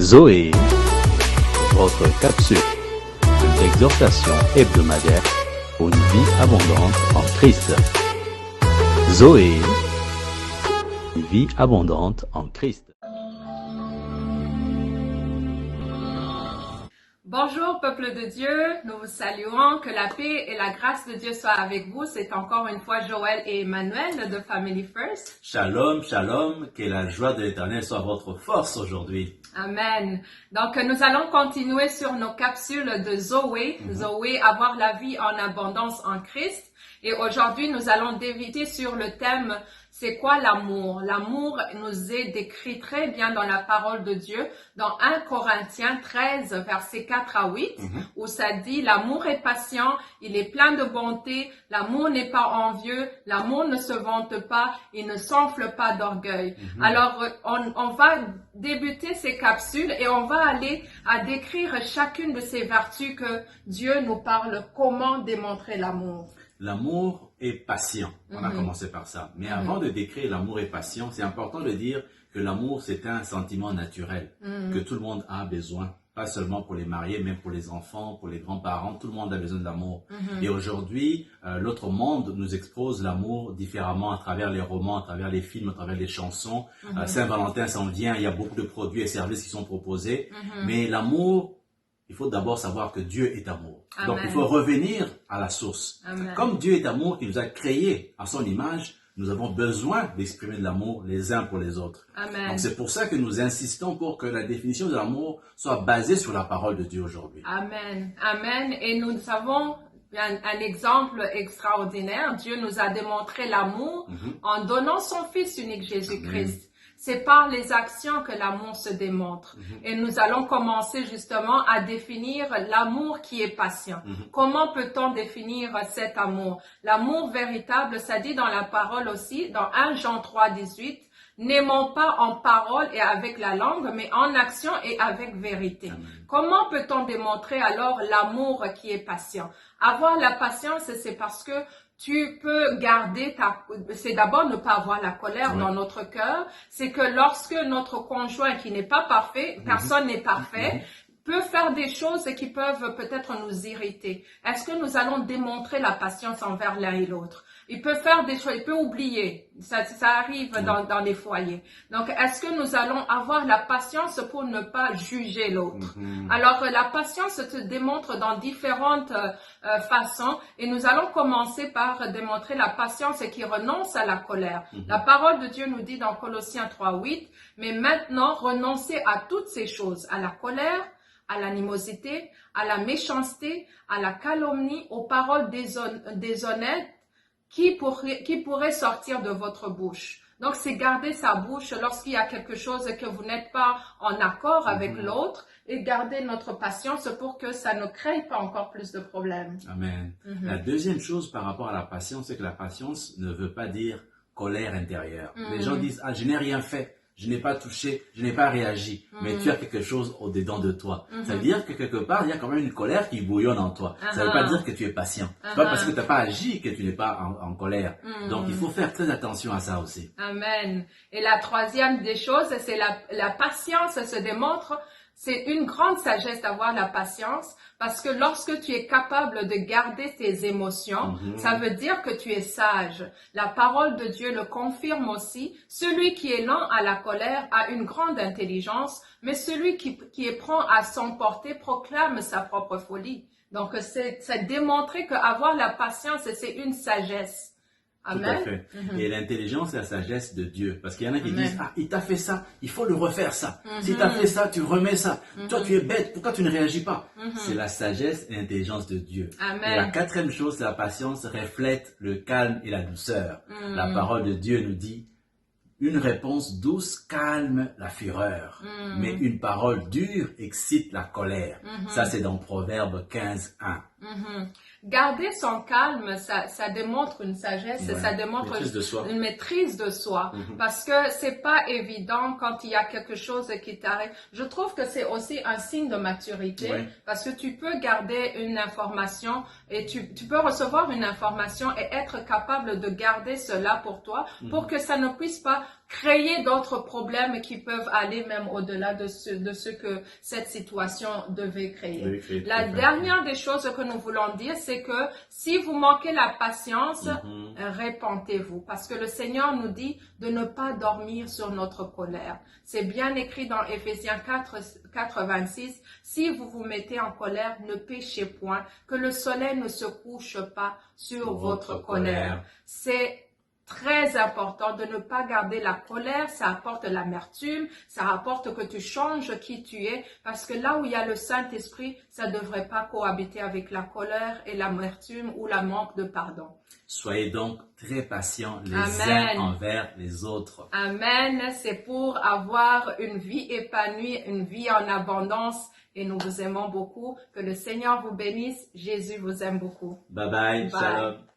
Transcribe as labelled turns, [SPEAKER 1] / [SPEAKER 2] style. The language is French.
[SPEAKER 1] Zoé, votre capsule d'exhortation hebdomadaire pour une vie abondante en Christ. Zoé, une vie abondante en Christ.
[SPEAKER 2] Bonjour peuple de Dieu, nous vous saluons, que la paix et la grâce de Dieu soient avec vous. C'est encore une fois Joël et Emmanuel de Family First.
[SPEAKER 3] Shalom, shalom, que la joie de l'Éternel soit votre force aujourd'hui.
[SPEAKER 2] Amen. Donc nous allons continuer sur nos capsules de Zoé, Zoé, avoir la vie en abondance en Christ. Et aujourd'hui nous allons débuter sur le thème c'est quoi l'amour? L'amour nous est décrit très bien dans la parole de Dieu, dans 1 Corinthiens 13, versets 4 à 8, où ça dit, l'amour est patient, il est plein de bonté, l'amour n'est pas envieux, l'amour ne se vante pas, il ne s'enfle pas d'orgueil. Alors, on va débuter ces capsules et on va aller à décrire chacune de ces vertus que Dieu nous parle, comment démontrer l'amour.
[SPEAKER 3] L'amour est patient. On a commencé par ça. Mais avant de décrire l'amour est patient, c'est important de dire que l'amour, c'est un sentiment naturel que tout le monde a besoin. Pas seulement pour les mariés, mais pour les enfants, pour les grands-parents. Tout le monde a besoin d'amour. Et aujourd'hui, l'autre monde nous expose l'amour différemment à travers les romans, à travers les films, à travers les chansons. Saint-Valentin s'en vient, il y a beaucoup de produits et services qui sont proposés. Mais l'amour, il faut d'abord savoir que Dieu est amour.
[SPEAKER 2] Amen.
[SPEAKER 3] Donc, il faut revenir à la source.
[SPEAKER 2] Amen.
[SPEAKER 3] Comme Dieu est amour, qui nous a créés à son image, nous avons besoin d'exprimer de l'amour les uns pour les autres.
[SPEAKER 2] Amen.
[SPEAKER 3] Donc, c'est pour ça que nous insistons pour que la définition de l'amour soit basée sur la parole de Dieu aujourd'hui.
[SPEAKER 2] Amen. Amen. Et nous avons un exemple extraordinaire. Dieu nous a démontré l'amour en donnant son Fils unique Jésus-Christ. C'est par les actions que l'amour se démontre. Et nous allons commencer justement à définir l'amour qui est patient. Comment peut-on définir cet amour? L'amour véritable, ça dit dans la parole aussi, dans 1 Jean 3, 18, n'aimons pas en parole et avec la langue, mais en action et avec vérité. Amen. Comment peut-on démontrer alors l'amour qui est patient? Avoir la patience, c'est parce que tu peux garder c'est d'abord ne pas avoir la colère dans notre cœur. C'est que lorsque notre conjoint qui n'est pas parfait, personne n'est parfait, peut faire des choses qui peuvent peut-être nous irriter. Est-ce que nous allons démontrer la patience envers l'un et l'autre? Il peut faire des choses, il peut oublier. Ça arrive dans les foyers. Donc, est-ce que nous allons avoir la patience pour ne pas juger l'autre? Alors, la patience se démontre dans différentes façons et nous allons commencer par démontrer la patience qui renonce à la colère. La parole de Dieu nous dit dans Colossiens 3:8, mais maintenant, renoncez à toutes ces choses, à la colère, à l'animosité, à la méchanceté, à la calomnie, aux paroles déshonnêtes, qui pourrait sortir de votre bouche. Donc, c'est garder sa bouche lorsqu'il y a quelque chose que vous n'êtes pas en accord avec l'autre et garder notre patience pour que ça ne crée pas encore plus de problèmes.
[SPEAKER 3] Amen. La deuxième chose par rapport à la patience, c'est que la patience ne veut pas dire colère intérieure. Les gens disent, je n'ai rien fait. Je n'ai pas touché, je n'ai pas réagi, mais tu as quelque chose au-dedans de toi. Ça veut dire que quelque part, il y a quand même une colère qui bouillonne en toi. Ça ne veut pas dire que tu es patient. C'est pas parce que tu n'as pas agi que tu n'es pas en colère. Donc, il faut faire très attention à ça aussi.
[SPEAKER 2] Amen. Et la troisième des choses, c'est la patience se démontre. C'est une grande sagesse d'avoir la patience parce que lorsque tu es capable de garder tes émotions, ça veut dire que tu es sage. La parole de Dieu le confirme aussi. Celui qui est lent à la colère a une grande intelligence, mais celui qui est prompt à s'emporter proclame sa propre folie. Donc, c'est démontrer qu'avoir la patience, c'est une sagesse. Amen.
[SPEAKER 3] Tout à fait. Et l'intelligence et la sagesse de Dieu. Parce qu'il y en a qui disent, il t'a fait ça, il faut le refaire ça. Si t'as fait ça, tu remets ça. Toi, tu es bête, pourquoi tu ne réagis pas? C'est la sagesse et l'intelligence de Dieu.
[SPEAKER 2] Amen.
[SPEAKER 3] Et la quatrième chose, c'est la patience reflète le calme et la douceur. La parole de Dieu nous dit, une réponse douce calme la fureur, mais une parole dure excite la colère. Ça, c'est dans Proverbe 15:1.
[SPEAKER 2] Garder son calme, ça démontre une sagesse, ça démontre une maîtrise de soi. Parce que c'est pas évident quand il y a quelque chose qui t'arrive. Je trouve que c'est aussi un signe de maturité, parce que tu peux garder une information et tu peux recevoir une information et être capable de garder cela pour toi, pour que ça ne puisse pas créer d'autres problèmes qui peuvent aller même au-delà de ce que cette situation devait créer. La dernière des choses que nous voulons dire, c'est que si vous manquez la patience, répentez-vous. Parce que le Seigneur nous dit de ne pas dormir sur notre colère. C'est bien écrit dans Éphésiens 4:26. Si vous vous mettez en colère, ne péchez point, que le soleil ne se couche pas sur votre colère. C'est très important de ne pas garder la colère, ça apporte l'amertume, ça apporte que tu changes qui tu es, parce que là où il y a le Saint-Esprit, ça ne devrait pas cohabiter avec la colère et l'amertume ou la manque de pardon.
[SPEAKER 3] Soyez donc très patients les uns envers les autres.
[SPEAKER 2] Amen, c'est pour avoir une vie épanouie, une vie en abondance, et nous vous aimons beaucoup. Que le Seigneur vous bénisse, Jésus vous aime beaucoup.
[SPEAKER 3] Bye bye, shalom.